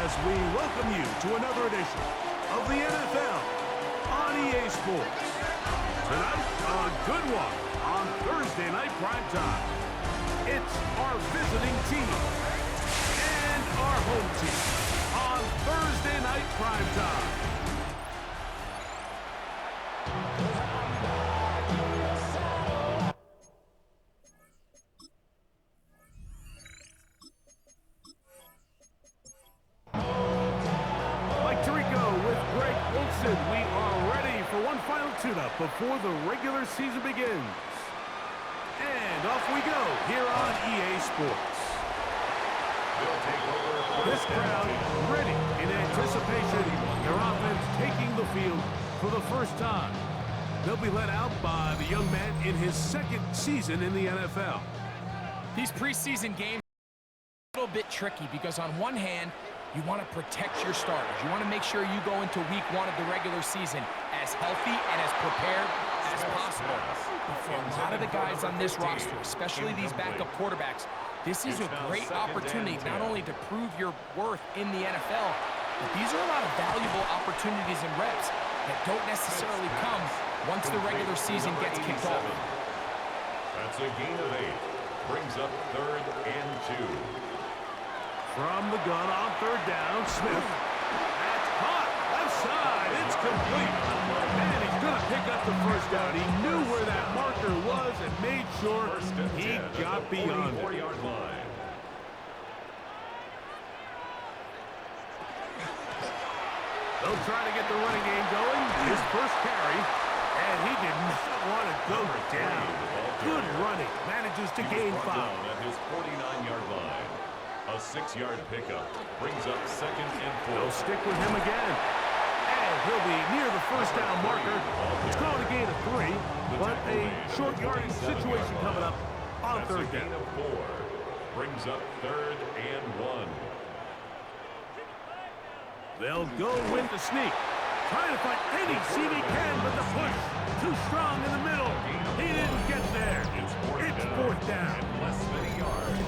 as we welcome you to another edition of the NFL on EA Sports. Tonight, a good one on Thursday Night Primetime. It's our visiting team and our home team on Thursday Night Primetime. We are ready for one final tune-up before the regular season begins. And off we go here on EA Sports. This crowd ready in anticipation. Their offense taking the field for the first time. They'll be led out by the young man in his second season in the NFL. These preseason games are a little bit tricky because on one hand, you want to protect your starters. You want to make sure you go into week one of the regular season as healthy and as prepared as possible. But for a lot of the guys on this roster, especially these backup quarterbacks, this is a great opportunity not only to prove your worth in the NFL, but these are a lot of valuable opportunities and reps that don't necessarily come once the regular season gets kicked off. That's a gain of 8. Brings up 3rd and 2. From the gun on 3rd down, Smith. That's caught. Left side. It's complete. And he's going to pick up the first down. He knew where that marker was and made sure he got beyond it. 44-yard line. They'll try to get the running game going. His first carry. And he did not want to go down. Good running. Manages to gain 5. At his 49-yard line. A 6-yard pickup brings up 2nd and 4. They'll stick with him again. And he'll be near the first down marker. It's called a gain of 3, but a short yardage situation coming up on 3rd down. Gain of 4 brings up 3rd and 1. They'll go with the sneak. Trying to find any seam he can, but the push too strong in the middle. He didn't get there. It's 4th down. And less than a yard.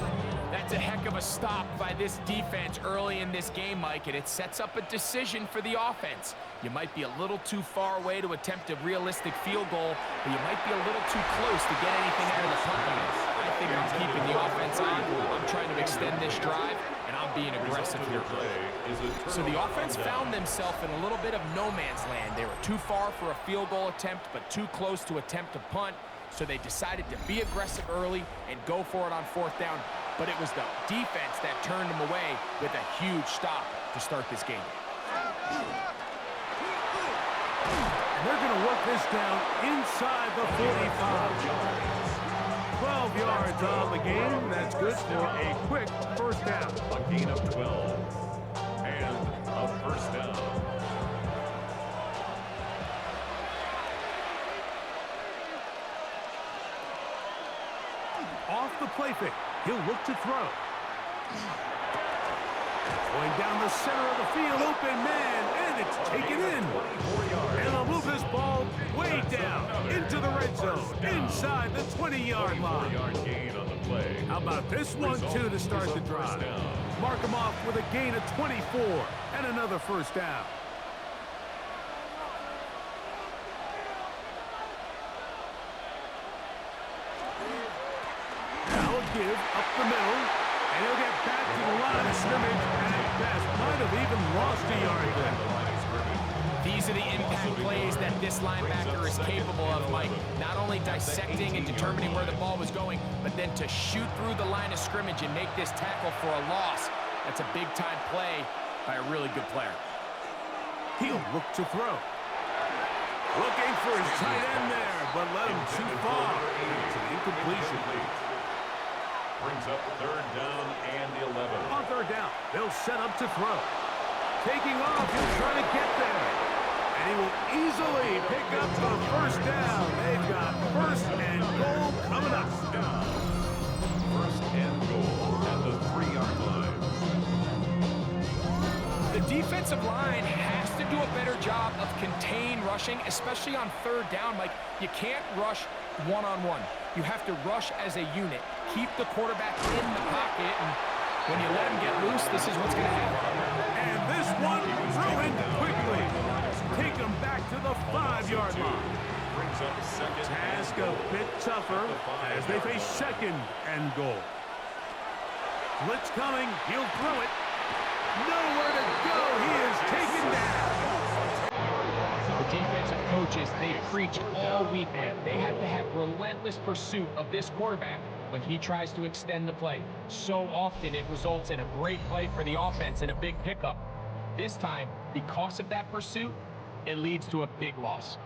That's a heck of a stop by this defense early in this game, Mike, and it sets up a decision for the offense. You might be a little too far away to attempt a realistic field goal, but you might be a little too close to get anything out of the punt. I think I'm keeping the offense on. I'm trying to extend this drive, and I'm being aggressive here. So the offense found themselves in a little bit of no man's land. They were too far for a field goal attempt, but too close to attempt a punt. So they decided to be aggressive early and go for it on 4th down. But it was the defense that turned them away with a huge stop to start this game. And they're going to work this down inside the 45. 12 yards on the game. That's good for a quick first down. A gain of 12. And a first down. Off the play fake. He'll look to throw. Going down the center of the field, open man, and it's taken in. And they'll move this ball way down into the red zone, inside the 20-yard line. 4-yard gain on the play. How about this one, too, to start the drive? Mark him off with a gain of 24 and another first down. Give up the middle, and he'll get back to the line of scrimmage, and at best might have even lost a yard there. These are the impact plays that this linebacker is capable of, Mike. Not only dissecting and determining where the ball was going, but then to shoot through the line of scrimmage and make this tackle for a loss. That's a big-time play by a really good player. He'll look to throw. Looking for his tight end there, but let him too far. It's an incompletion. Brings up 3rd down and 11. On 3rd down, they'll set up to throw. Taking off, he'll try to get there. And he will easily pick up the first down. They've got 1st and goal coming up. 1st and goal at the 3-yard line. The defensive line has to do a better job of contain rushing, especially on 3rd down. Like, you can't rush one-on-one. You have to rush as a unit. Keep the quarterback in the pocket, and when you let him get loose, this is what's going to happen. And one, throw in quickly. Take them back to the 5-yard line. Brings up second. Task a bit tougher as they face second and goal. Blitz coming. He'll throw it. Nowhere to go. He is taken down. The defensive coaches, they preached all weekend. They have to have relentless pursuit of this quarterback when he tries to extend the play. So often it results in a great play for the offense and a big pickup. This time, because of that pursuit, it leads to a big loss.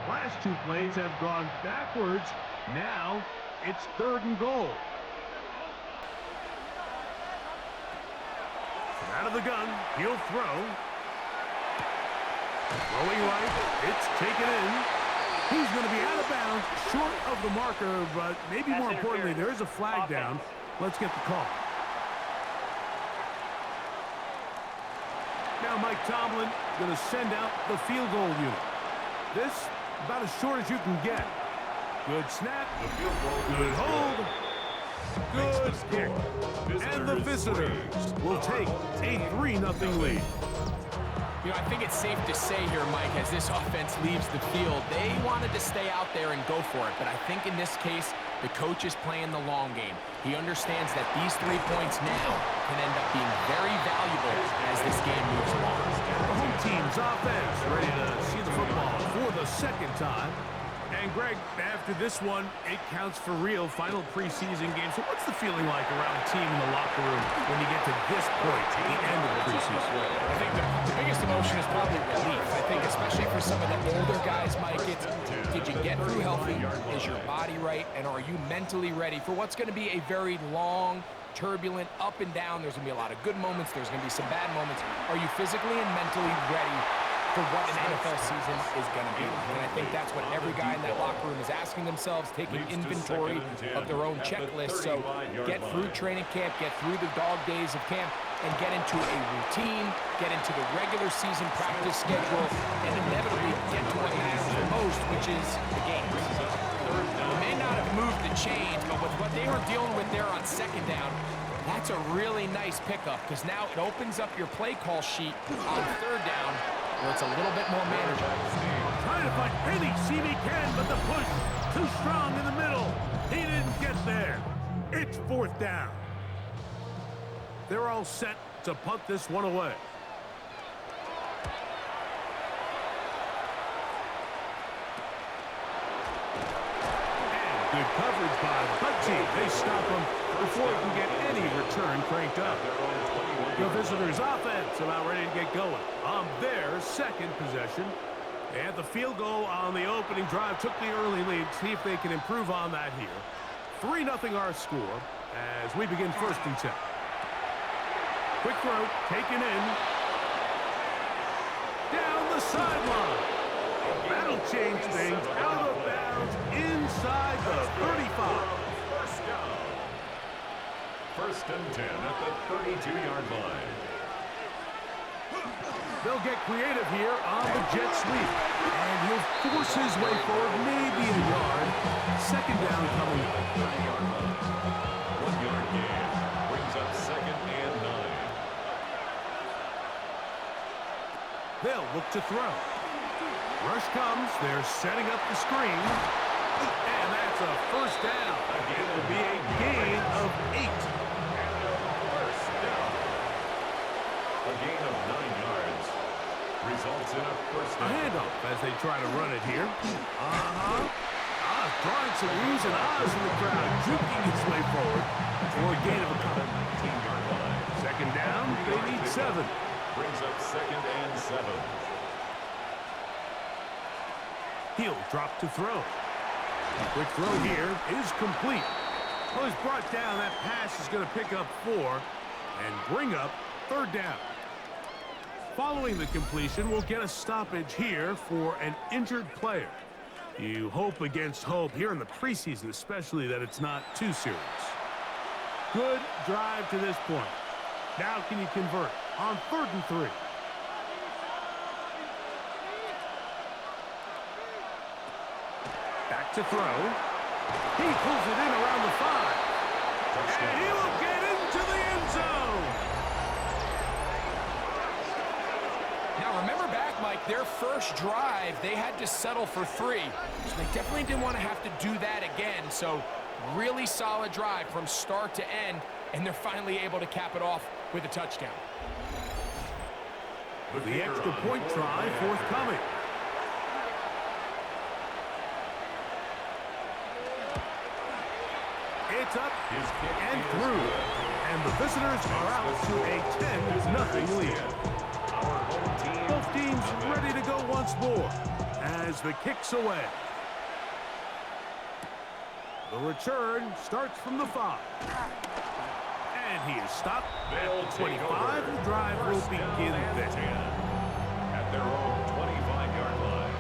Last two plays have gone backwards. Now it's 3rd and goal. From out of the gun, he'll throw. Throwing right, it's taken in. He's going to be out of bounds, short of the marker, but maybe more importantly, there is a flag down. Let's get the call. Now Mike Tomlin going to send out the field goal unit. This about as short as you can get. Good snap, good hold, good kick. And the visitors will take a 3-0 lead. You know, I think it's safe to say here, Mike, as this offense leaves the field, they wanted to stay out there and go for it. But I think in this case, the coach is playing the long game. He understands that these 3 points now can end up being very valuable as this game moves along. The home team's offense ready to see the football for the second time. And Greg, after this one, it counts for real. Final preseason game. So what's the feeling like around the team in the locker room when you get to this point, the end of the preseason? I think the biggest emotion is probably relief. I think especially for some of the older guys, Mike, it's did you get through healthy? Is your body right? And are you mentally ready for what's going to be a very long, turbulent, up and down? There's going to be a lot of good moments. There's going to be some bad moments. Are you physically and mentally ready for what an NFL season is going to be like? And I think that's what every guy in that locker room is asking themselves, taking inventory of their own checklist. So get through training camp, get through the dog days of camp, and get into a routine, get into the regular season practice schedule, and inevitably get to what matters the most, which is the games. They may not have moved the chains, but with what they were dealing with there on 2nd down, that's a really nice pickup, because now it opens up your play call sheet on 3rd down, where it's a little bit more manageable. Trying to find any seam he can, but the push too strong in the middle. He didn't get there. It's 4th down. They're all set to punt this one away. And good coverage by the punt team. They stop him before he can get any return cranked up. The visitors' offense about ready to get going on their 2nd possession. They had the field goal on the opening drive, took the early lead. See if they can improve on that here. 3-0 our score as we begin 1st and 10. Quick throw, taken in. Down the sideline. That'll change things. Out of bounds inside the 35. 1st and 10 at the 32-yard line. They'll get creative here on the jet sweep. And he'll force his way forward, maybe a yard. 2nd down coming. 1-yard gain brings up 2nd and 9. They'll look to throw. Rush comes. They're setting up the screen. And that's a 1st down. It will be a gain of 8. A gain of 9 yards results in a 1st A down. handoff as they try to run it here. Drawing some oohs and ahs in the crowd, juking his way forward for a gain of a couple. 19-yard line. 2nd down, they need 7. Brings up 2nd and 7. He'll drop to throw. Quick throw here is complete. Well, he's brought down. That pass is going to pick up 4 and bring up 3rd down. Following the completion, we'll get a stoppage here for an injured player. You hope against hope here in the preseason, especially that it's not too serious. Good drive to this point. Now can you convert on 3rd and 3? Back to throw. He pulls it in around the 5. And he will get into the end zone. Now, remember back, Mike, their first drive, they had to settle for 3. So they definitely didn't want to have to do that again. So really solid drive from start to end, and they're finally able to cap it off with a touchdown. The extra point try forthcoming. It's up and through. And the visitors are out to a 10-0 lead. Both teams ready to go once more as the kick's away. The return starts from the 5. And he is stopped at the 25. The drive will begin there. At their own 25-yard line.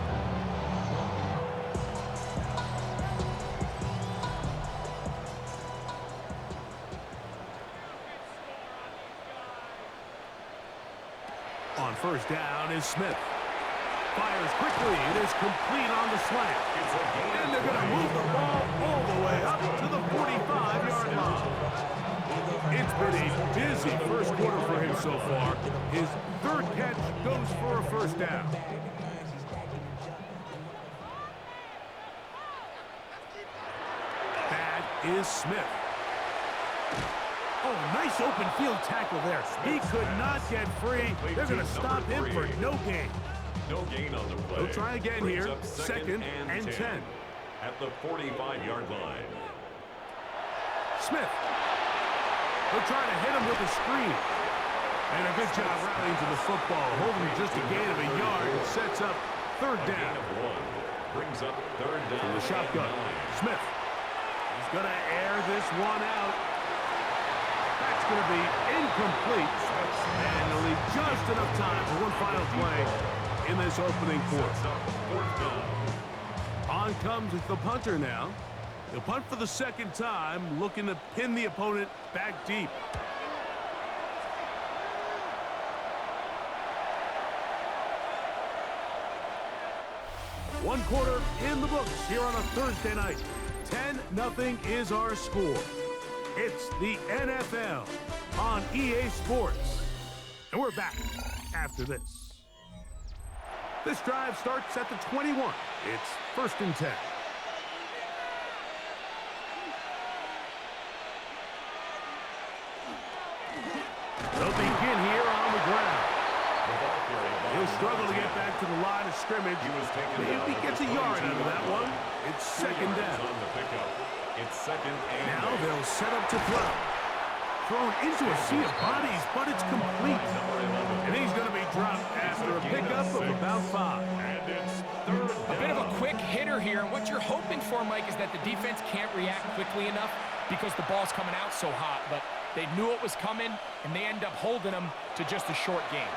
On first down is Smith. Fires quickly. It is complete on the slant. And they're going to move the ball all the way up to the 45-yard line. It's been a busy first quarter for him so far. His third catch goes for a first down. That is Smith. Oh, nice open field tackle there. He could not get free. They're going to stop him for no gain. No gain on the play. They'll try again here. Second and 10. At the 45-yard line. Smith. They'll try to hit him with a screen. And a good job rallying to the football. Holding just a gain of a yard. It sets up third down. Brings up third down. From the shotgun. Smith. He's going to air this one out. That's going to be incomplete. And they'll leave just enough time for one final play in this opening quarter. On comes the punter now. He'll punt for the second time, looking to pin the opponent back deep. One quarter in the books here on a Thursday night. 10-0 is our score. It's the NFL on EA Sports. And we're back after this. This drive starts at the 21. It's first and 10. They'll begin here on the ground. He'll struggle to get back to the line of scrimmage. Maybe he gets a yard out of that one. It's second down. It's second and now they'll set up to throw. Thrown into a sea of bodies, but it's complete. And he's going to be dropped after a pickup of about 5. And it's third down. A bit of a quick hitter here, and what you're hoping for, Mike, is that the defense can't react quickly enough because the ball's coming out so hot. But they knew it was coming, and they end up holding them to just a short gain.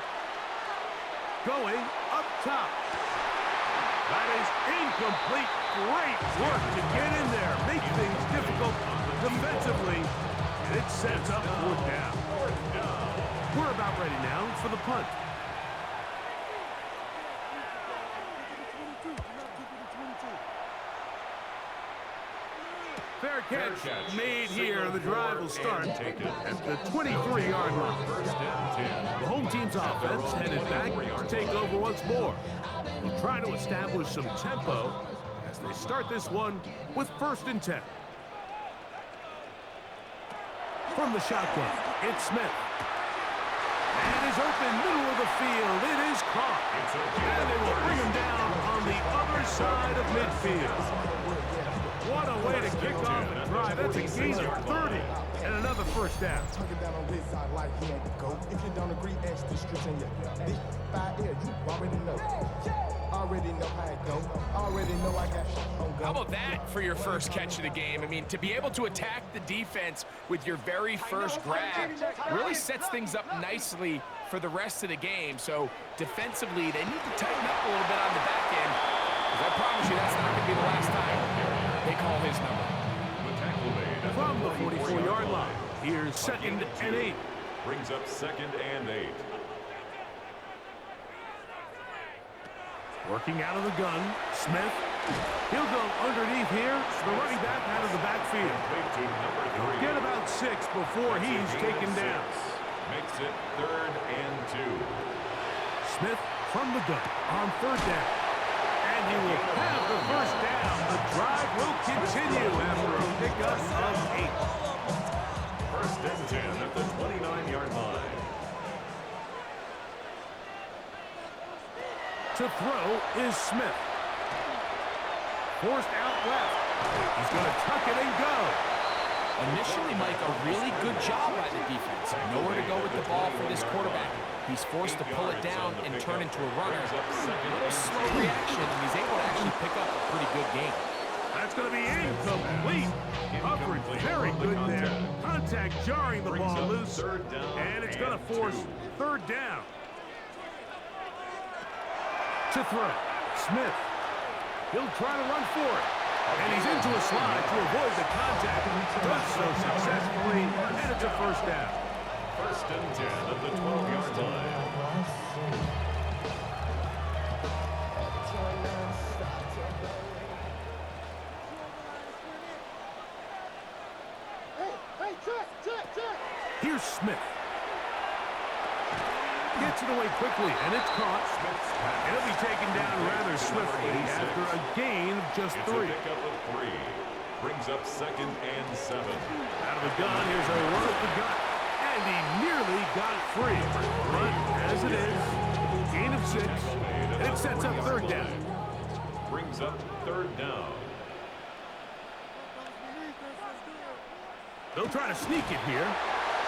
Going up top. That is incomplete. Great work to get in there. Make things difficult defensively. And it sets up fourth down. We're about ready now for the punt. Fair catch made here. The drive will start at the 23-yard line. The home team's offense headed back to take over once more. They'll try to establish some tempo as they start this one with first and 10. From the shotgun, it's Smith. And is open middle of the field. It is caught. And they will bring him down on the other side of midfield. What a way to kick off the drive. That's a gain of 30 and another first down. If you don't agree, ask the streets in your this 5 years, you already know. Already know how it goes. Already know I got shit on go. How about that for your first catch of the game? I mean, to be able to attack the defense with your very first grab really sets things up nicely for the rest of the game. So defensively, they need to tighten up a little bit on the back end. Because I promise you that's not going to be the last time they call his number. From the 44-yard line, here's second and 8. Brings up second and 8. Working out of the gun, Smith He'll go underneath here. The running back out of the backfield. He'll get about 6 before he's taken down. Makes it 3rd and 2. Smith from the gun on 3rd down. And he will have the first down. The drive will continue after a pickup of 8. 1st and 10 at the 29-yard line. To throw is Smith. Forced out left. He's going to tuck it and go. Initially, Mike, a really good job by the defense. Nowhere to go with the ball for this quarterback. He's forced to pull it down and turn into a runner. A little slow reaction, and he's able to actually pick up a pretty good game. That's going to be incomplete. Coverage very good there. Contact jarring the ball loose. And it's going to force 3rd down. To throw, Smith. He'll try to run for it. And he's into a slide to avoid the contact. Does so successfully, and it's a 1st down. 1st and 10 at the 12-yard line. Here's Smith. Gets it away quickly, and it's caught. It'll be taken down rather swiftly after a gain of just 3. It's a pickup of 3. Brings up 2nd and 7. Out of the gun, here's a run at the gut. And he nearly got free. But as it is, gain of 6. And it sets up 3rd down. Brings up 3rd down. They'll try to sneak it here.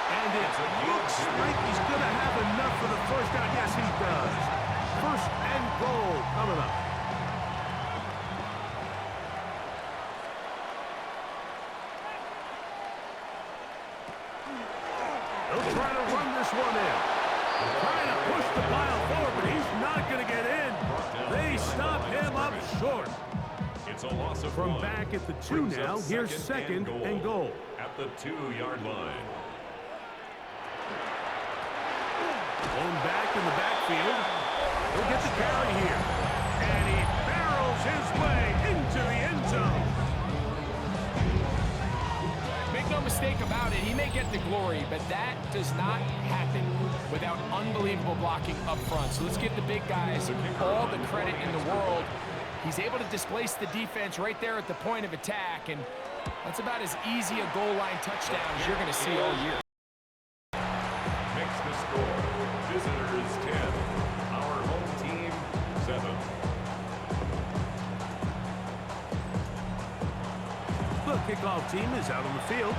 And it looks like he's going to have enough for the 1st down. Yes, he does. 1st and goal coming up. They'll try to run this one in. Trying to push the pile forward, but he's not going to get in. They stop him up short. It's a loss of From 1. back at the 2 now, here's 2nd and goal. At the 2-yard line. Going back in the backfield. He'll get the carry here. And he barrels his way into the end zone. Make no mistake about it, he may get the glory, but that does not happen without unbelievable blocking up front. So let's give the big guys all the credit in the world. He's able to displace the defense right there at the point of attack, and that's about as easy a goal line touchdown as you're going to see all year. Makes the score. Visitors 10. Our home team 7. The kickoff team is out on the field,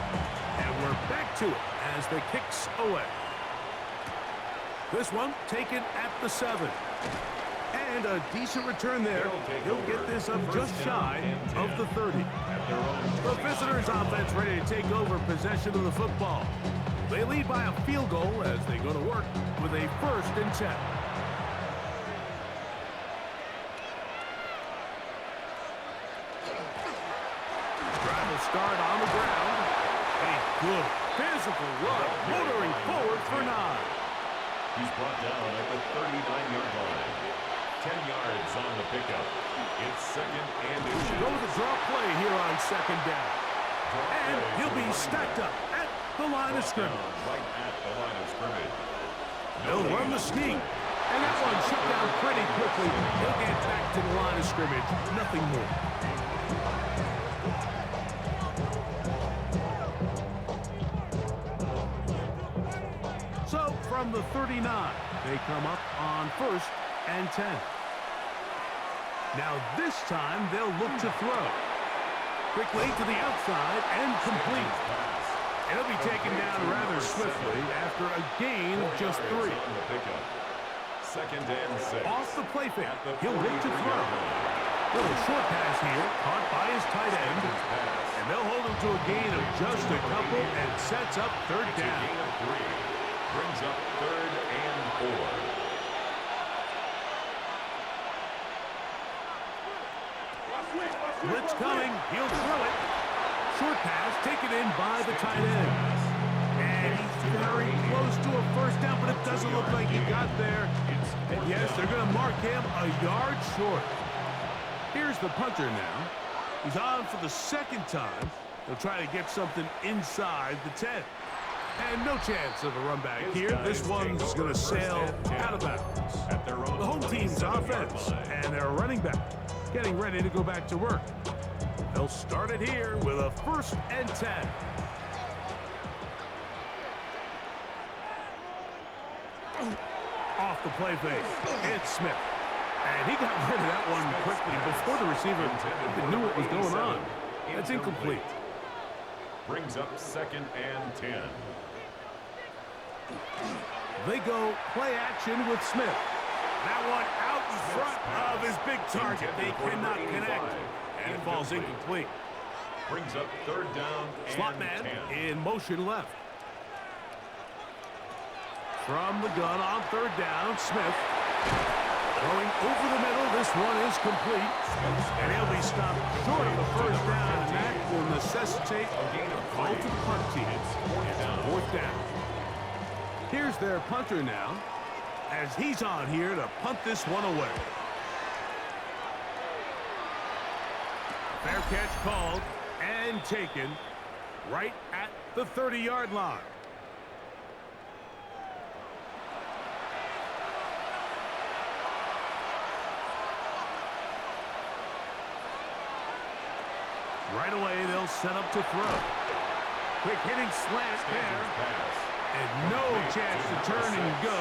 and we're back to it as the kicks away. This one taken at the 7. And a decent return there. He'll get this up just shy of the 30. The visitors' offense ready to take over possession of the football. They lead by a field goal as they go to work with a 1st and 10. Drive will start on the ground. A good physical run, motoring forward for 9. He's brought down at the 39-yard line. 10 yards on the pickup. It's 2nd and inches. Go with the draw play here on 2nd down. And he'll be stacked up at the line of scrimmage. Right at the line of scrimmage. They'll run the sneak. And that one shut down pretty quickly. He'll get back to the line of scrimmage. Nothing more. So from the 39, they come up on 1st and 10. Now this time they'll look to throw. Quickly to the outside and complete. It'll be taken down rather swiftly after a gain of just 3. 2nd and 6. Off the play fake, he'll look to throw. Little short pass here, caught by his tight end. And they'll hold him to a gain of just a couple and sets up 3rd down. Gain of 3. Brings up 3rd and 4. Blitz coming, he'll throw it. Short pass taken in by the tight end. And he's very close to a 1st down, but it doesn't look like he got there. And yes, they're going to mark him a yard short. Here's the punter now. He's on for the second time. He'll try to get something inside the 10. And no chance of a run back here. This one's going to sail out of bounds. The home team's offense and their running back getting ready to go back to work. They'll start it here with a 1st and 10. Off the play fake, it's Smith. And he got rid of that one quickly before the receiver even knew what was going on. That's incomplete. Brings up 2nd and 10. They go play action with Smith. That one out in front of his big target. They cannot connect. And it falls incomplete. Brings up 3rd down and Slot man 10. in motion left. From the gun on 3rd down, Smith. Throwing over the middle, this one is complete. And he'll be stopped short of the 1st down, and that will necessitate a call to the punt team. It's 4th down. Here's their punter now, as he's on here to punt this one away. Fair catch called and taken right at the 30-yard line. Right away, they'll set up to throw. Quick hitting slant there. And no chance to turn and go.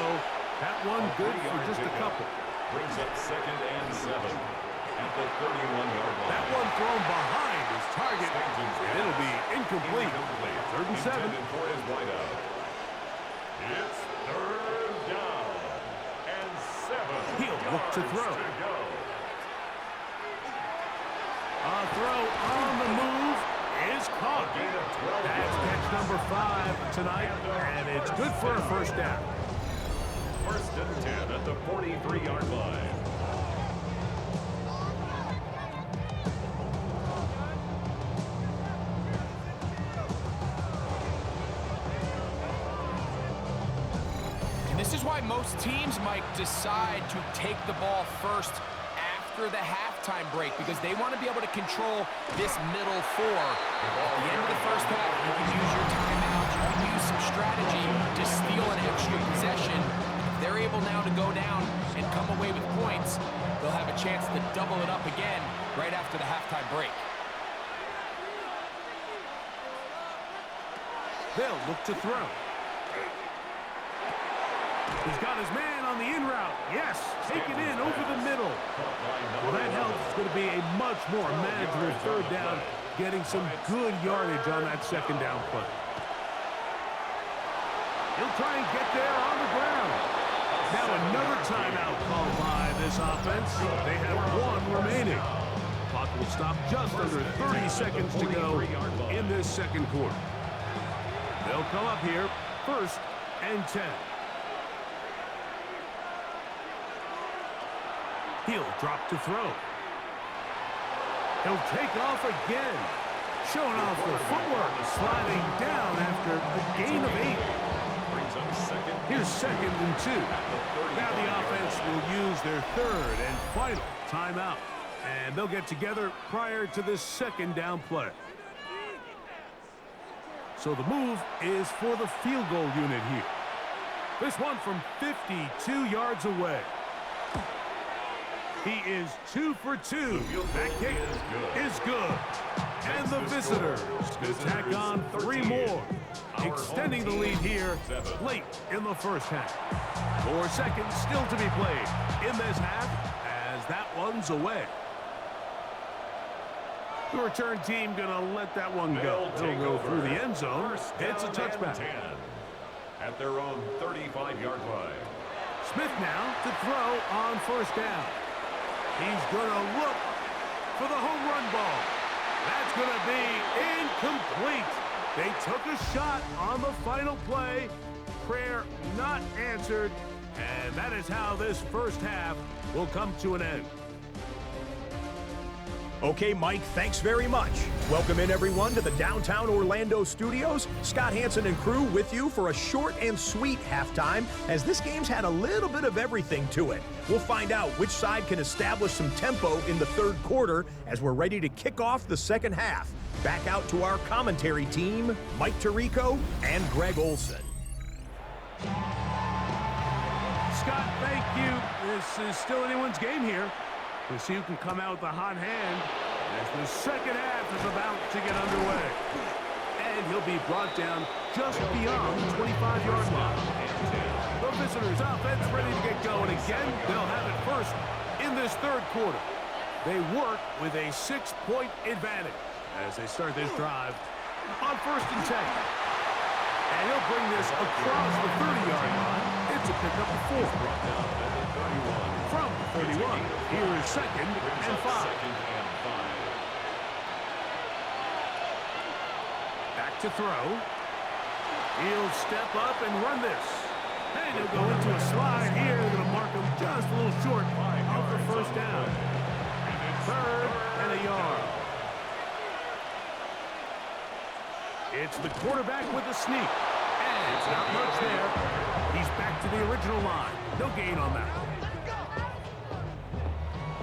That one good for just a couple. Brings up 2nd and 7 at the 31-yard line. That one thrown behind his target, and it'll be incomplete. 3rd and 7. For his wideout. It's 3rd down and 7. He'll look to throw. A throw on the move is caught. That's catch number 5 tonight, and it's good for a 1st down. 1st and 10 at the 43-yard line. And this is why most teams might decide to take the ball first after the halftime break, because they want to be able to control this middle 4. At the end of the 1st half, you can use your timeouts, you can use some strategy to steal an extra possession. If they're able now to go down and come away with points, they'll have a chance to double it up again right after the halftime break. They'll look to throw. He's got his man on the in route. Yes, take it in over the middle. Well, that helps. It's going to be a much more manageable 3rd down, getting some good yardage on that 2nd down play. He'll try and get there on the ground. Now another timeout called by this offense. They have 1 remaining. Clock will stop just under 30 seconds to go in this 2nd quarter. They'll come up here 1st and 10. He'll drop to throw. He'll take off again. Showing off the footwork, sliding down after a gain of 8. Here's 2nd and 2. Now the offense will use their 3rd and final timeout. And they'll get together prior to this 2nd down play. So the move is for the field goal unit here. This one from 52 yards away. He is 2 for 2. That kick is good. And the visitors can tack on 3 more, extending the lead here late in the 1st half. 4 seconds still to be played in this half as that one's away. The return team going to let that one go. It'll go through the end zone. It's a touchback. At their own 35-yard line. Smith now to throw on 1st down. He's going to look for the home run ball. That's going to be incomplete. They took a shot on the final play. Prayer not answered. And that is how this 1st half will come to an end. Okay, Mike, thanks very much. Welcome in, everyone, to the downtown Orlando studios. Scott Hansen and crew with you for a short and sweet halftime, as this game's had a little bit of everything to it. We'll find out which side can establish some tempo in the third quarter as we're ready to kick off the second half. Back out to our commentary team, Mike Tirico and Greg Olson. Scott, thank you. This is still anyone's game here. We'll see who can come out with a hot hand as the second half is about to get underway. And he'll be brought down just beyond the 25-yard line. The visitors' offense ready to get going again. They'll have it first in this third quarter. They work with a 6-point advantage as they start this drive on 1st and 10. And he'll bring this across the 30-yard line. It's a pickup of 4. From 31, here is 2nd and 5. Back to throw. He'll step up and run this. And he'll go into a slide here. They're going to mark him just a little short of the first down. 3rd and a yard. It's the quarterback with the sneak. And it's not much there. He's back to the original line. No gain on that.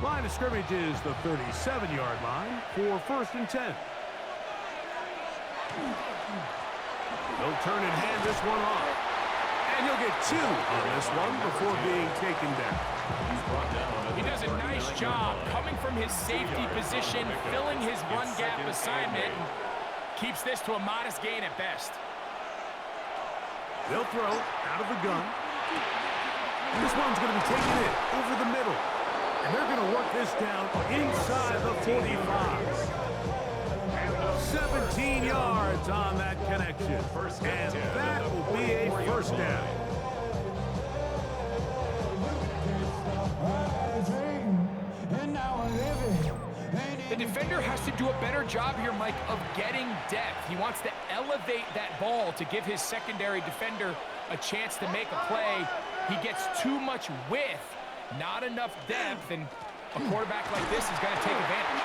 Line of scrimmage is the 37-yard line for 1st and 10. He'll turn and hand this one off. And he'll get 2 on this one before being taken down. He does a nice job coming from his safety position, filling his run gap assignment, and keeps this to a modest gain at best. They'll throw out of the gun. This one's going to be taken in over the middle. And they're going to work this down inside the 45. 17 yards on that connection. And that will be a first down. The defender has to do a better job here, Mike, of getting depth. He wants to elevate that ball to give his secondary defender a chance to make a play. He gets too much width, not enough depth, and a quarterback like this is going to take advantage.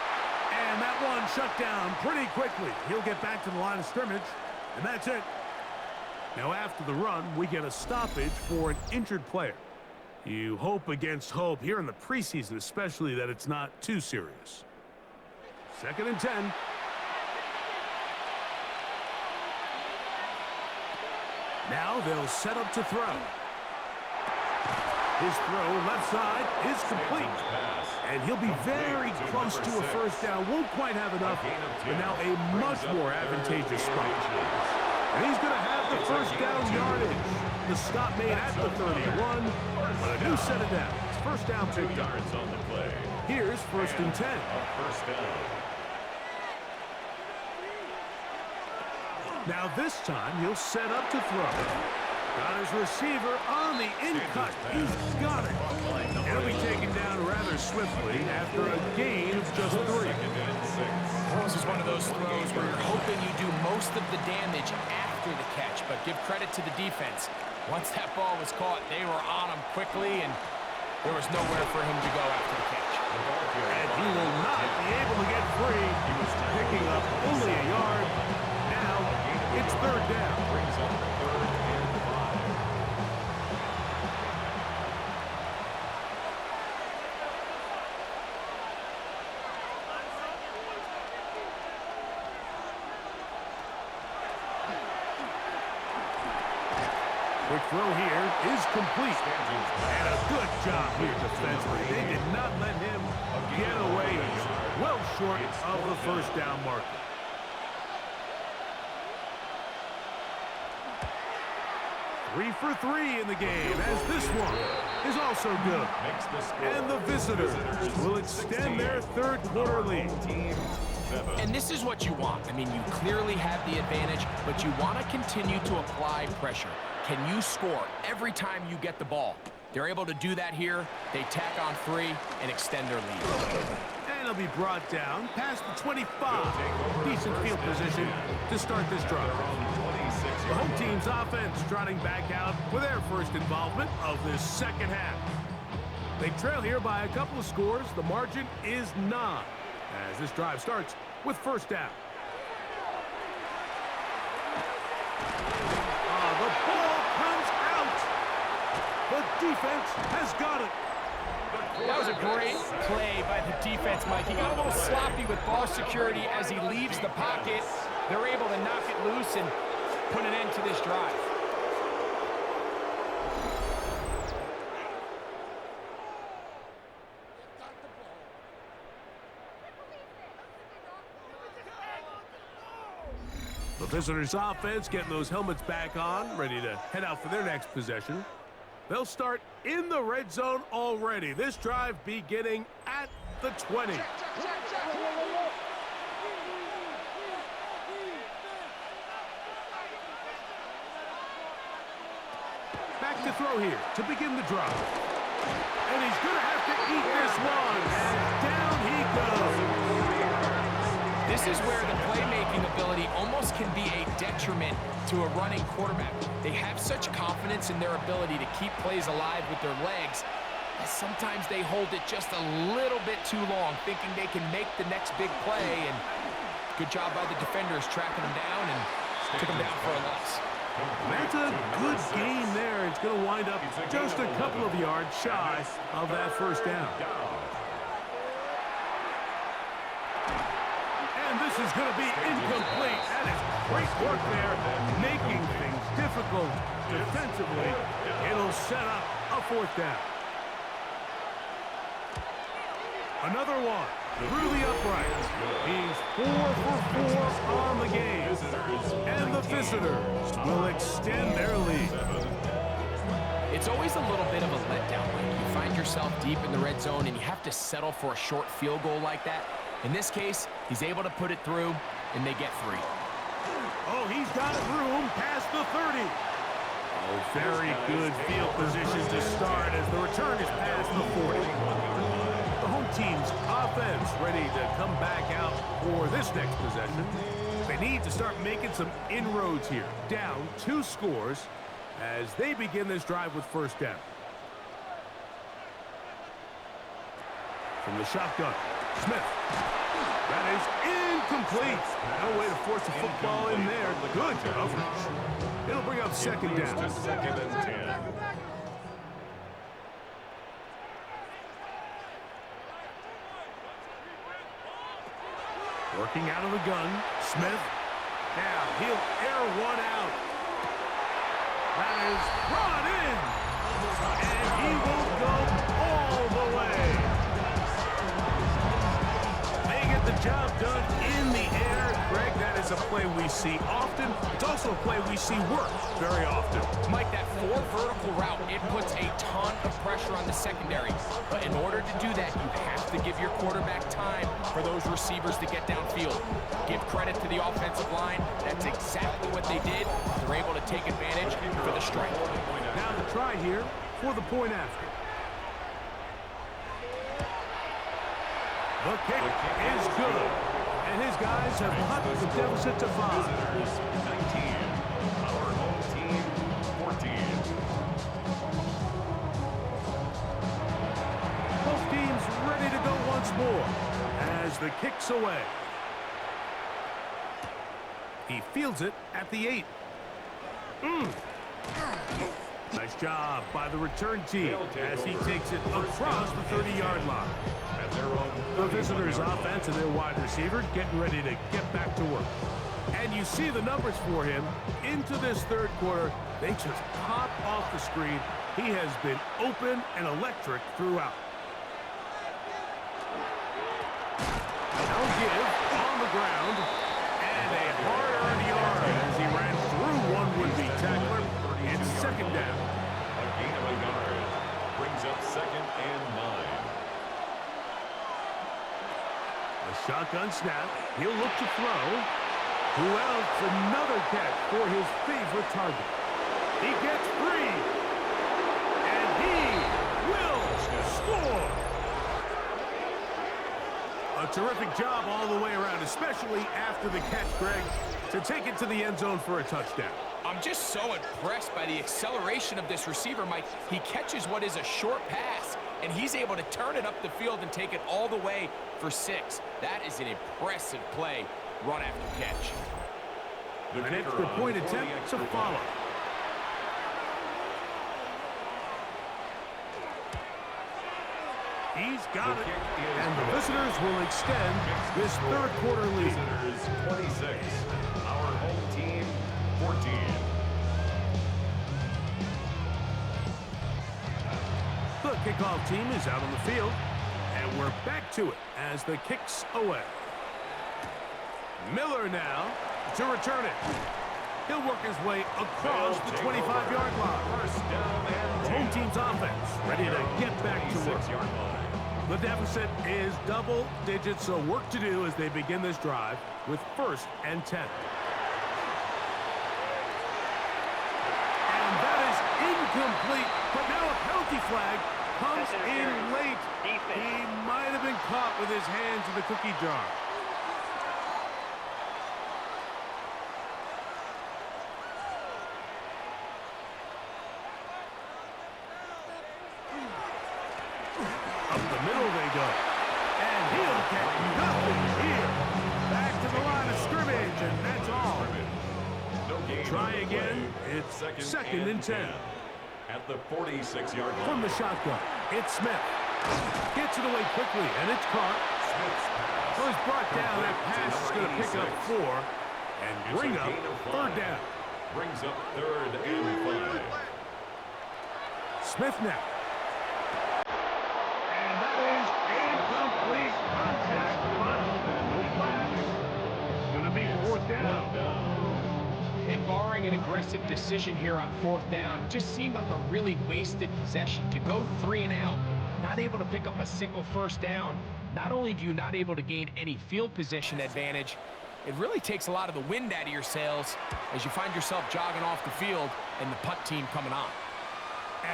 And that one shut down pretty quickly. He'll get back to the line of scrimmage, and that's it. Now after the run, we get a stoppage for an injured player. You hope against hope here in the preseason, especially, that it's not too serious. 2nd and 10. Now they'll set up to throw. His throw left side is complete. And he'll be very close to a first down. Won't quite have enough, but now a much more advantageous spot. And he's going to have the first down yardage. The stop made at the 31, but a new set of downs. First down pick yards on the play. Here's 1st and 10. First down. Now this time he'll set up to throw. Got his receiver on the in-cut. He's got it. It'll be taken down rather swiftly after a gain of just 3. This is one of those throws where you're hoping you do most of the damage after the catch, but give credit to the defense. Once that ball was caught, they were on him quickly, and there was nowhere for him to go after the catch. And he will not be able to get free. He was picking up only a yard. Now it's 3rd down. Brings up 3rd and 5. Quick throw here is complete. And a good job here defensively. They did not let him get away. He's well short of the first down marker. Three for 3 in the game, as this one is also good. And the visitors will extend their third quarter lead. And this is what you want. I mean, you clearly have the advantage, but you want to continue to apply pressure. Can you score every time you get the ball? They're able to do that here. They tack on 3 and extend their lead. And he'll be brought down past the 25. Decent field position to start this drive. The home team's offense trotting back out for their first involvement of this second half. They trail here by a couple of scores. The margin is 9. as this drive starts with first down. The ball comes out. The defense has got it. That was a great play by the defense, Mike. He got a little sloppy with ball security as he leaves the pocket. They're able to knock it loose and put an end to this drive. The visitors' offense getting those helmets back on, ready to head out for their next possession. They'll start in the red zone already. This drive beginning at the 20. Back to throw here to begin the drive. And he's going to have to eat this one. And down he goes. This is where the playmaking ability almost can be a detriment to a running quarterback. They have such confidence in their ability to keep plays alive with their legs that sometimes they hold it just a little bit too long, thinking they can make the next big play. And good job by the defenders tracking them down and took them down for a loss. That's a good game there. It's going to wind up just a couple of yards shy of that first down. And this is going to be incomplete. That is great work there, making things difficult defensively. It'll set up a fourth down. Another one through the uprights. He's 4 for 4 on the game. And the visitors will extend their lead. It's always a little bit of a letdown when you find yourself deep in the red zone and you have to settle for a short field goal like that. In this case, he's able to put it through, and they get 3. Oh, he's got room past the 30. Oh, very good field position to start as the return is past the 40. The home team's offense ready to come back out for this next possession. They need to start making some inroads here. Down 2 scores as they begin this drive with first down. From the shotgun, Smith. That is incomplete. No way to force the football in there. Good coverage. It'll bring up second down. Second and 10. Working out of the gun, Smith. Now he'll air one out. That is brought in. And he will go all the way. They get the job done in the air. Greg, that is a play we see often. It's also a play we see work very often. Mike, that 4 vertical route, it puts a ton of pressure on the secondary. But in order to do that, you have to give your quarterback time for those receivers to get downfield. Give credit to the offensive line. That's exactly what they did. They're able to take advantage for the strike. Now the try here for the point after. The kick is good. And his guys have cut the deficit to 5. Visitors 19. Our home team 14. Both teams ready to go once more as the kick's away. He fields it at the 8. Nice job by the return team as he takes it across the 30-yard line. The visitors' offense and their wide receiver getting ready to get back to work. And you see the numbers for him into this third quarter. They just pop off the screen. He has been open and electric throughout. No give on the ground. And a hard-earned yard as he ran through one would-be tackler. It's second down. A gain of a yard brings up second and 9. A shotgun snap. He'll look to throw. Who else? Another catch for his favorite target. He gets 3. And he will score. A terrific job all the way around, especially after the catch, Greg, to take it to the end zone for a touchdown. I'm just so impressed by the acceleration of this receiver, Mike. He catches what is a short pass, and he's able to turn it up the field and take it all the way for 6. That is an impressive play, run after catch. An extra point attempt to follow. He's got it, and the visitors will extend this third quarter lead. Visitors 26, our home team 14. The kickoff team is out on the field, and we're back to it as the kick's away. Miller now to return it. He'll work his way across the 25-yard line. First down and Home team's offense ready to get back to work. The deficit is double digits, so work to do as they begin this drive with 1st and 10. And that is incomplete, but now a penalty flag comes in late. He might have been caught with his hands in the cookie jar. Up the middle they go. And he'll get nothing here. Back to the line of scrimmage, and that's all. Try again. It's 2nd and 10. At the 46-yard line. From the shotgun, it's Smith. Gets it away quickly, and it's caught. Smith's pass. So he's brought down. That pass is going to pick up 4 and bring up 3rd down. Brings up 3rd and 5. Smith now. And that is incomplete contact, but no flag. Going to be 4th down. And barring an aggressive decision here on 4th down, just seemed like a really wasted possession to go 3 and out. Not able to pick up a single 1st down. Not only do you not able to gain any field position advantage, it really takes a lot of the wind out of your sails as you find yourself jogging off the field and the punt team coming on.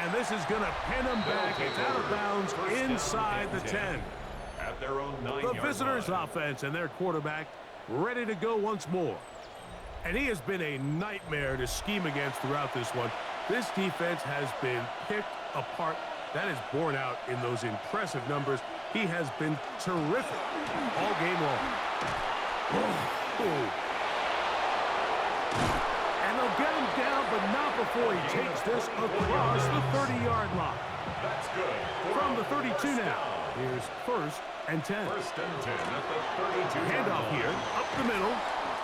And this is going to pin him back. It's out of bounds inside the 10. At their own 9-yard The visitors' offense and their quarterback ready to go once more. And he has been a nightmare to scheme against throughout this one. This defense has been picked apart. That is borne out in those impressive numbers. He has been terrific all game long. And they'll get him down, but not before he takes this across the 30-yard line. That's good. From the 32 now. Here's 1st and 10. 1st and 10 at the 32. Handoff here, up the middle.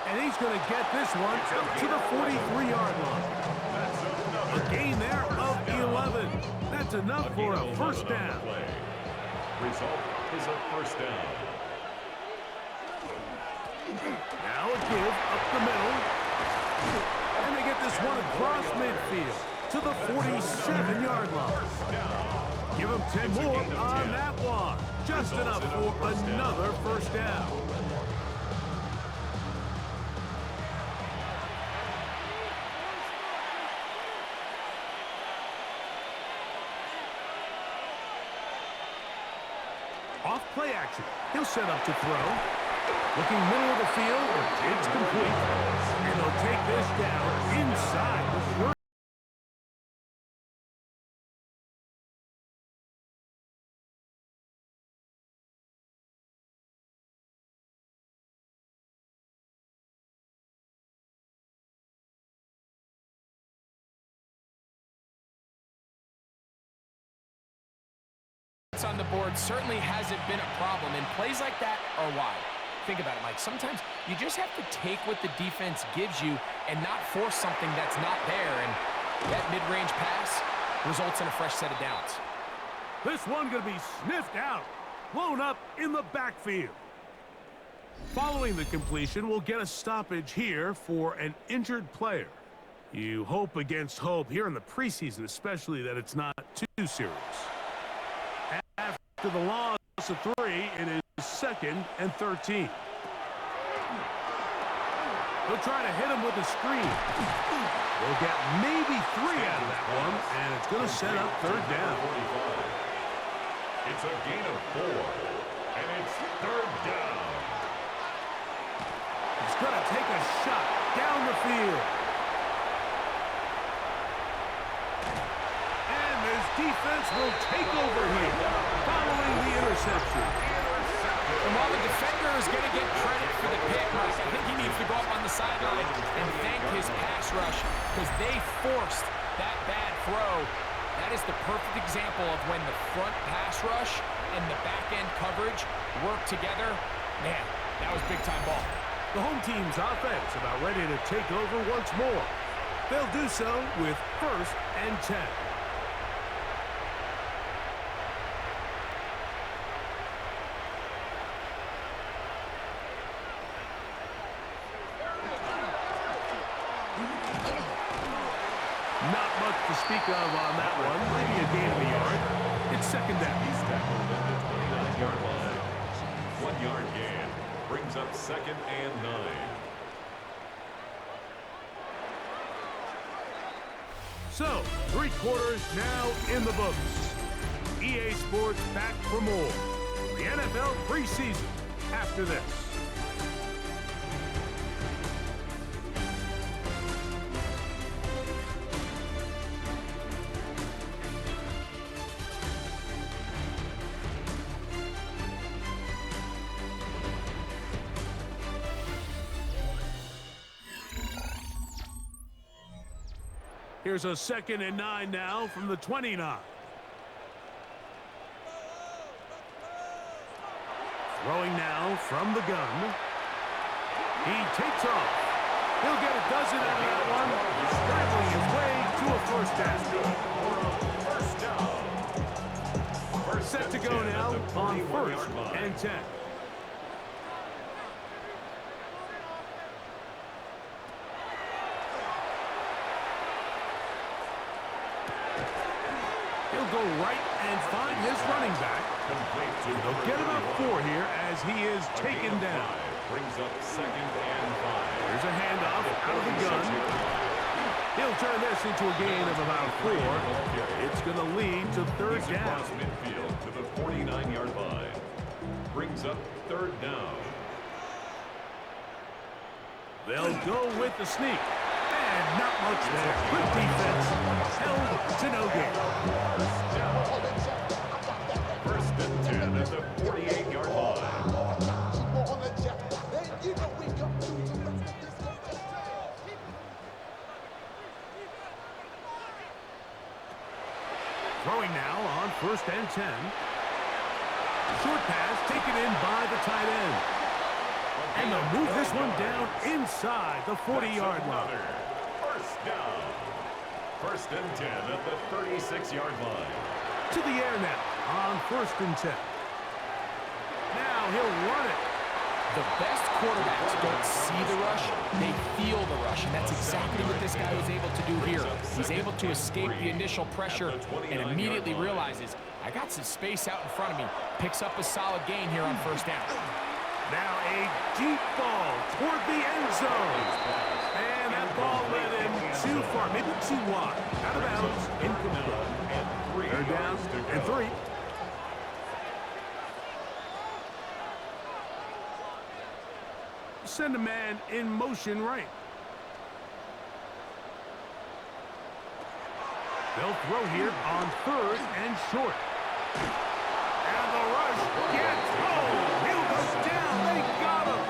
And he's going to get this one up to the 43-yard line. A gain there of 11. That's enough for a 1st down. Result is a 1st down. Now a give up the middle. And they get this one across midfield to the 47-yard line. Give him 10 more on that one. Just enough for another 1st down. Off play action. He'll set up to throw. Looking middle of the field. It's complete. And he'll take this down inside the 30. On the board certainly hasn't been a problem, and plays like that are why. Think about it, Mike. Sometimes you just have to take what the defense gives you and not force something that's not there, and that mid-range pass results in a fresh set of downs. This one going to be sniffed out, blown up in the backfield. Following the completion, we'll get a stoppage here for an injured player. You hope against hope here in the preseason, especially that it's not too serious. After the loss of 3, it is 2nd and 13. They'll try to hit him with a screen. They'll get maybe 3 out of that one, and it's going to set up 3rd down. It's a gain of 4. And it's third down. He's going to take a shot down the field. And this defense will take over here following the interception. And while the defender is going to get credit for the pick, Mike, I think he needs to go up on the sideline and thank his pass rush because they forced that bad throw. That is the perfect example of when the front pass rush and the back-end coverage work together. Man, that was big-time ball. The home team's offense about ready to take over once more. They'll do so with 1st and 10. Not much to speak of on that one. Maybe a gain of a yard. It's 2nd down. He's tackled at the 29-yard line. 1-yard gain brings up 2nd and 9. So, 3 quarters now in the books. EA Sports back for more. The NFL preseason after this. Here's a 2nd and 9 now from the 29. Throwing now from the gun. He takes off. He'll get a dozen out of that one. Scrambling his way to a 1st down. Set to go now on 1st and 10. He'll go right and find his running back. They'll get about 4 here as he is taken down. Brings up 2nd and 5. There's a handoff out of the gun. He'll turn this into a gain of about 4. It's going to lead to 3rd down. Across midfield to the 49-yard line. Brings up 3rd down. They'll go with the sneak. And not much there. Good defense. Held to no gain. 1st and 10 at the 48-yard line. Throwing now on 1st and 10. Short pass taken in by the tight end. And they'll move this one down inside the 40-yard line. 1st down. 1st and 10 at the 36-yard line. To the air now on 1st and 10. Now he'll run it. The best quarterbacks don't see the rush, they feel the rush, and that's exactly what this guy was able to do here. He's able to escape the initial pressure and immediately realizes, I got some space out in front of me. Picks up a solid gain here on 1st down. Now a deep ball toward the end zone. And that ball led him too far, maybe too wide. Out of bounds, incomplete. 3rd down and 3. Send a man in motion right. They'll throw here on 3rd and short. And the rush gets home. He'll go down. They got him.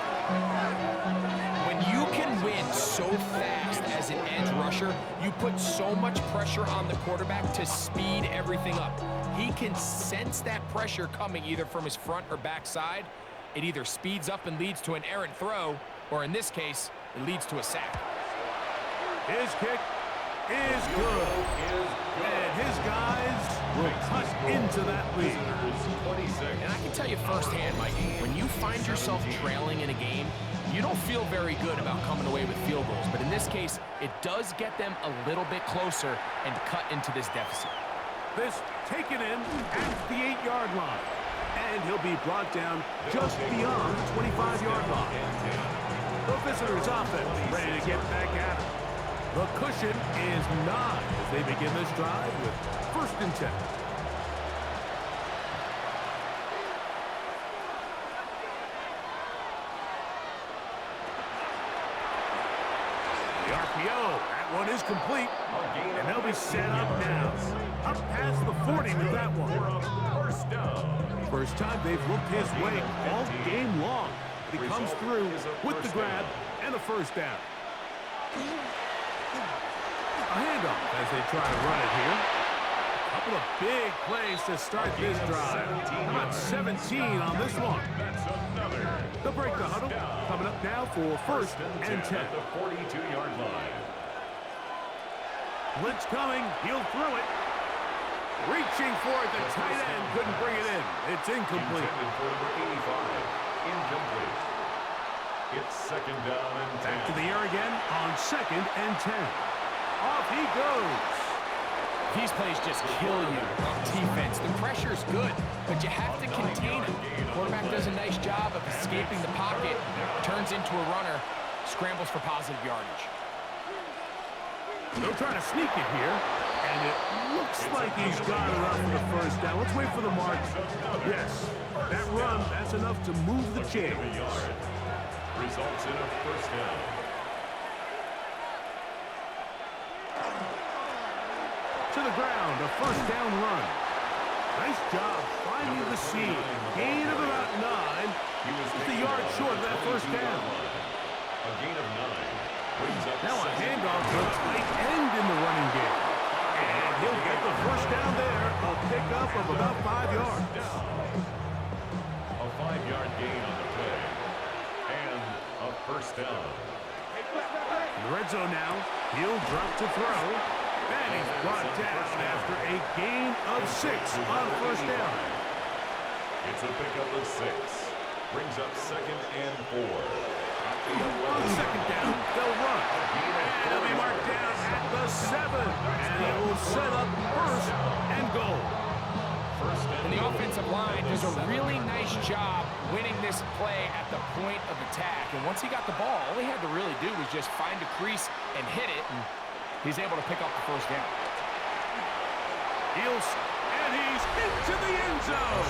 When you can win so fast as an edge rusher, you put so much pressure on the quarterback to speed everything up. He can sense that pressure coming either from his front or back side. It either speeds up and leads to an errant throw, or in this case, it leads to a sack. His kick is good. And his guys will cut into that lead. And I can tell you firsthand, Mike, when you find yourself trailing in a game, you don't feel very good about coming away with field goals. But in this case, it does get them a little bit closer and cut into this deficit. This taken in at the 8-yard line. And he'll be brought down just beyond the 25-yard line. The visitors' offense ready to get back at it. The cushion is 9 as they begin this drive with 1st and 10. RPO. That one is complete. And they'll be set up now. Up past the 40 with that one. First down. First time they've looked his way all game long. He comes through with the grab and a first down. A handoff as they try to run it here. A couple of big plays to start this drive. How about 17 on this one? That's another. They'll break the huddle. Coming up now for first and 10. At the 42-yard line. Blitz coming. He'll throw it. Reaching for it. The tight end couldn't bring it in. It's incomplete. Intended for number 85. Incomplete. It's second down and 10. Back to the air again on second and 10. Off he goes. These plays just kill you on defense. The pressure's good, but you have to contain him. Quarterback does a nice job of escaping the pocket, turns into a runner, scrambles for positive yardage. They'll try to sneak it here, and it looks like he's got it up for the first down. Let's wait for the mark. Yes, that run, that's enough to move the chains. Results in a first down. To the ground, a first down run. Nice job finding the seam. Gain of about 9. Just a yard short of that first down. A gain of 9. Brings up Now a handoff to a tight end in the running game. And he'll get the first down there. A pickup of about 5 yards. A 5-yard gain on the play. And a first down. In the red zone now. He'll drop to throw. And he's brought down after a gain of 6 on first down. It's a pickup of 6. Brings up second and 4. On second down, they'll run. And he'll be marked down at the 7. And it will set up first and goal. And the offensive line does a really nice job winning this play at the point of attack. And once he got the ball, all he had to really do was just find a crease and hit it. And he's able to pick up the first down. And he's into the end zone.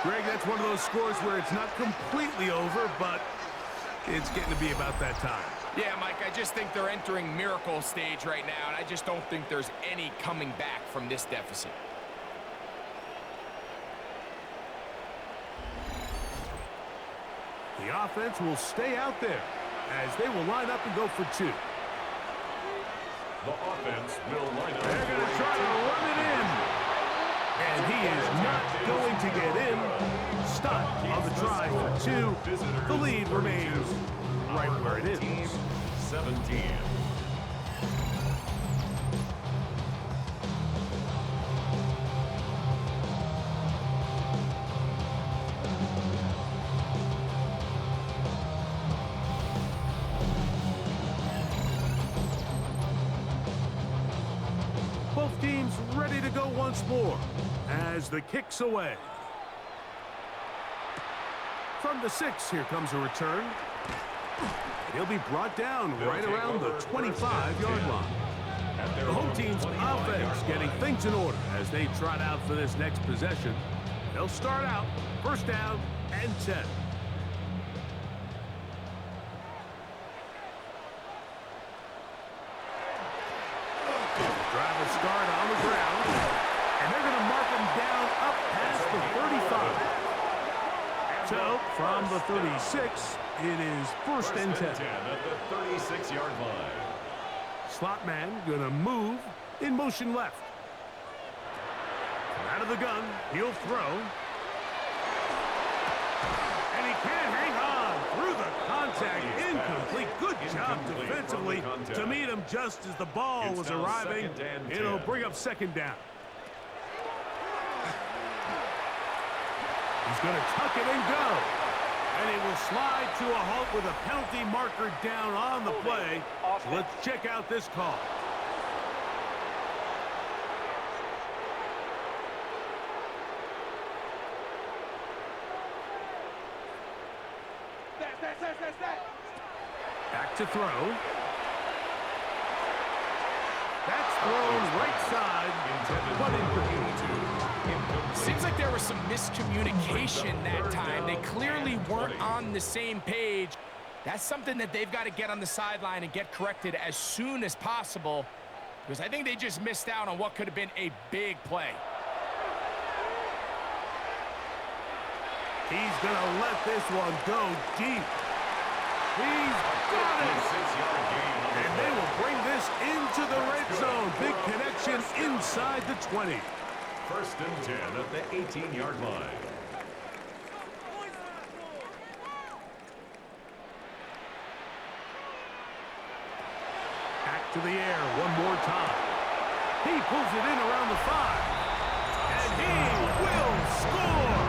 Greg, that's one of those scores where it's not completely over, but it's getting to be about that time. Yeah, Mike, I just think they're entering miracle stage right now, and I just don't think there's any coming back from this deficit. The offense will stay out there as they will line up and go for 2. The offense will line up. They're going to try to run it in. And he is not going to get in. Stop on the try for 2. The lead remains right where it is. 17. Both teams ready to go once more as the kick's away. From the 6, here comes a return. He'll be brought down right around the 25-yard line. The home team's offense getting things in order as they trot out for this next possession. They'll start out first down and 10. Driver start on the ground, and they're going to mark him down up past the 35. So, from the 36, it is first and 10. At the 36-yard line. Slot man going to move in motion left. Out of the gun, he'll throw. And he can't hang on through the contact. Incomplete. Good job defensively to meet him just as the ball was arriving. It'll bring up second down. He's going to tuck it and go. And he will slide to a halt with a penalty marker down on the play. Let's check out this call. Back to throw. That's thrown right side. But incomplete. Seems like there was some miscommunication that time. They clearly weren't on the same page. That's something that they've got to get on the sideline and get corrected as soon as possible, because I think they just missed out on what could have been a big play. He's going to let this one go deep. He's got it. And they will bring this into the red zone. Big connection inside the 20. First and 10 at the 18-yard line. Back to the air one more time. He pulls it in around the 5. And he will score.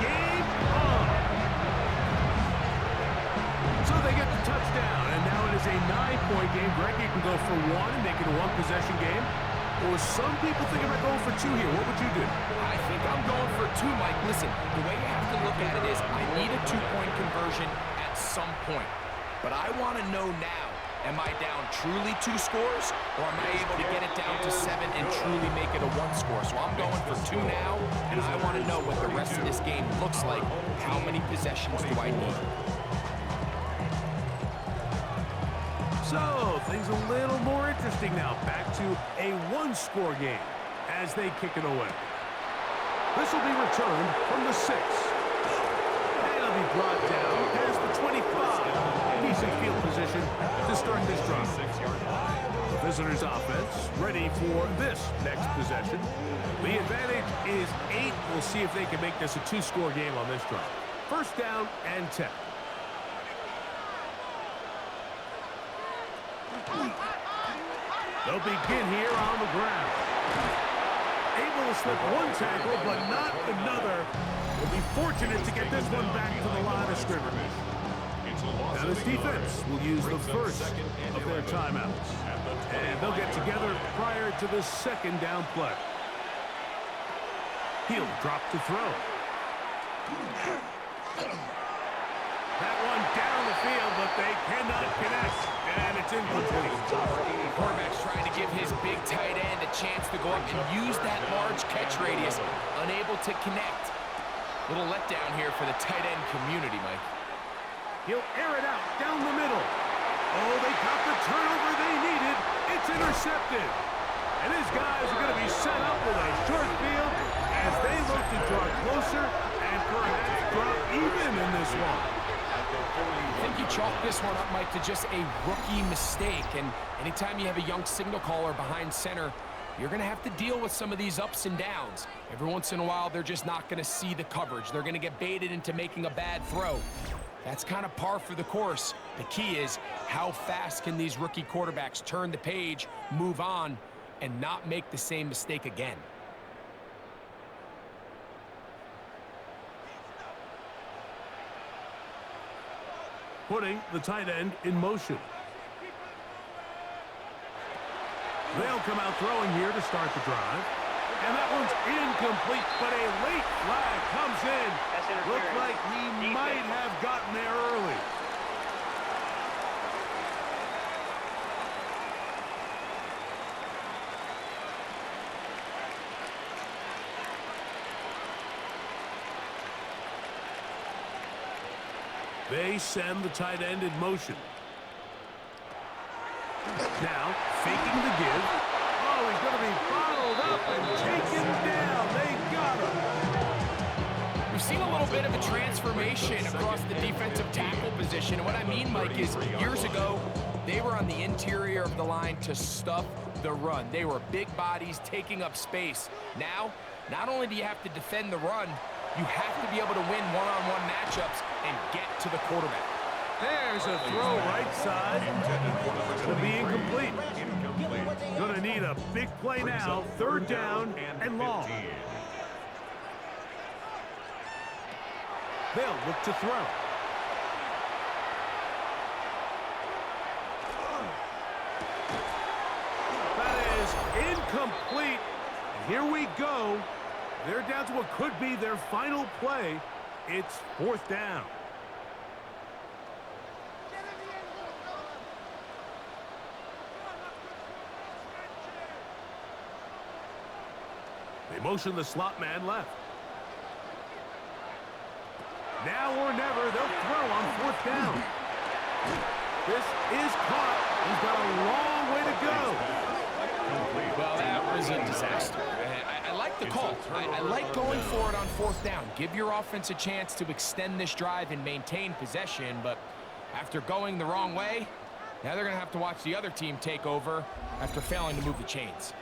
Game on. So they get the touchdown, and now it is a 9-point game. Greg, you can go for one and make it a one-possession game. Or some people think about going for 2 here. What would you do? I think I'm going for 2, Mike. Listen, the way you have to look at it is I need a 2-point conversion at some point. But I want to know now, am I down truly 2 scores, or am I able to get it down to 7 and truly make it a 1 score? So I'm going for 2 now, and I want to know what the rest of this game looks like. How many possessions do I need? So, things a little more interesting now. Back to a 1-score game as they kick it away. This will be returned from the 6. And it'll be brought down past the 25. Decent field position to start this drive. The visitors' offense ready for this next possession. The advantage is 8. We'll see if they can make this a 2-score game on this drive. First down and 10. They'll begin here on the ground. Able to slip one tackle, but not another. Will be fortunate to get this one back to the line of scrimmage. Now this defense will use the first of their timeouts. And they'll get together prior to the second down play. He'll drop to throw. That one down the field, but they cannot connect. And it's incomplete. Quarterback's trying to give his big tight end a chance to go up and use that large catch radius. Unable to connect. Little letdown here for the tight end community, Mike. He'll air it out down the middle. Oh, they got the turnover they needed. It's intercepted. And his guys are going to be set up with a short field as they look to draw closer and perhaps draw even in this one. I think you chalk this one up, Mike, to just a rookie mistake. And anytime you have a young signal caller behind center, you're going to have to deal with some of these ups and downs. Every once in a while, they're just not going to see the coverage. They're going to get baited into making a bad throw. That's kind of par for the course. The key is how fast can these rookie quarterbacks turn the page, move on, and not make the same mistake again. Putting the tight end in motion. They'll come out throwing here to start the drive. And that one's incomplete, but a late flag comes in. Looked like he might have gotten there early. They send the tight end in motion. Now, faking the give. Oh, he's going to be bottled up and taken down. They got him. We've seen a little bit of a transformation across the defensive tackle position. And what I mean, Mike, is years ago, they were on the interior of the line to stuff the run. They were big bodies taking up space. Now, not only do you have to defend the run, you have to be able to win one-on-one matchups and get to the quarterback. There's a throw right side. Will be incomplete. Gonna need a big play now. Third down and long. They'll look to throw. That is incomplete. And here we go. They're down to what could be their final play. It's fourth down. They motion the slot man left. Now or never, they'll throw on fourth down. This is caught. He's got a long way to go. Well, that was a disaster. I like the call. I like going for it on fourth down. Give your offense a chance to extend this drive and maintain possession, but after going the wrong way, now they're going to have to watch the other team take over after failing to move the chains.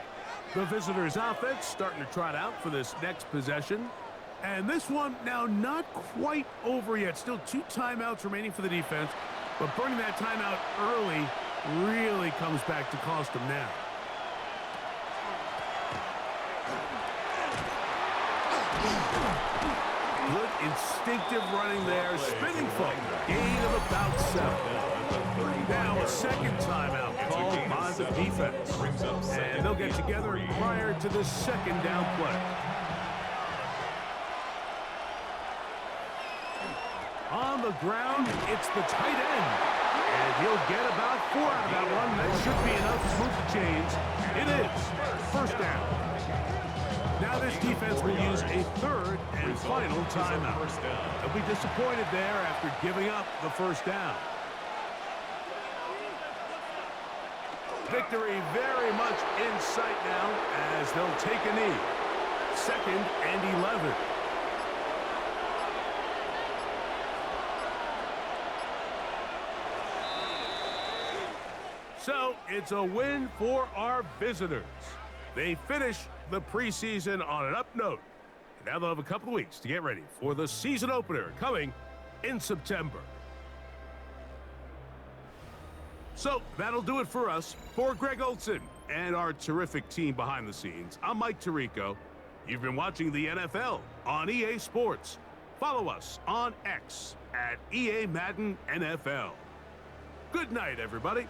The visitors' offense starting to trot out for this next possession. And this one now not quite over yet. Still 2 timeouts remaining for the defense. But burning that timeout early really comes back to cost them now. Good instinctive running there. Spinning foot. Gain of about 7. Now a second timeout called by the defense. And they'll get together prior to the second down play. On the ground, it's the tight end. And he'll get about 4 out of that one. That should be enough to move the chains. It is. First down. Now this defense will use a third and final timeout. They'll be disappointed there after giving up the first down. Victory very much in sight now as they'll take a knee. 2nd and 11. So, it's a win for our visitors. They finish the preseason on an up note. Now they'll have a couple of weeks to get ready for the season opener coming in September. So, that'll do it for us. For Greg Olson and our terrific team behind the scenes, I'm Mike Tirico. You've been watching the NFL on EA Sports. Follow us on X at EA Madden NFL. Good night, everybody.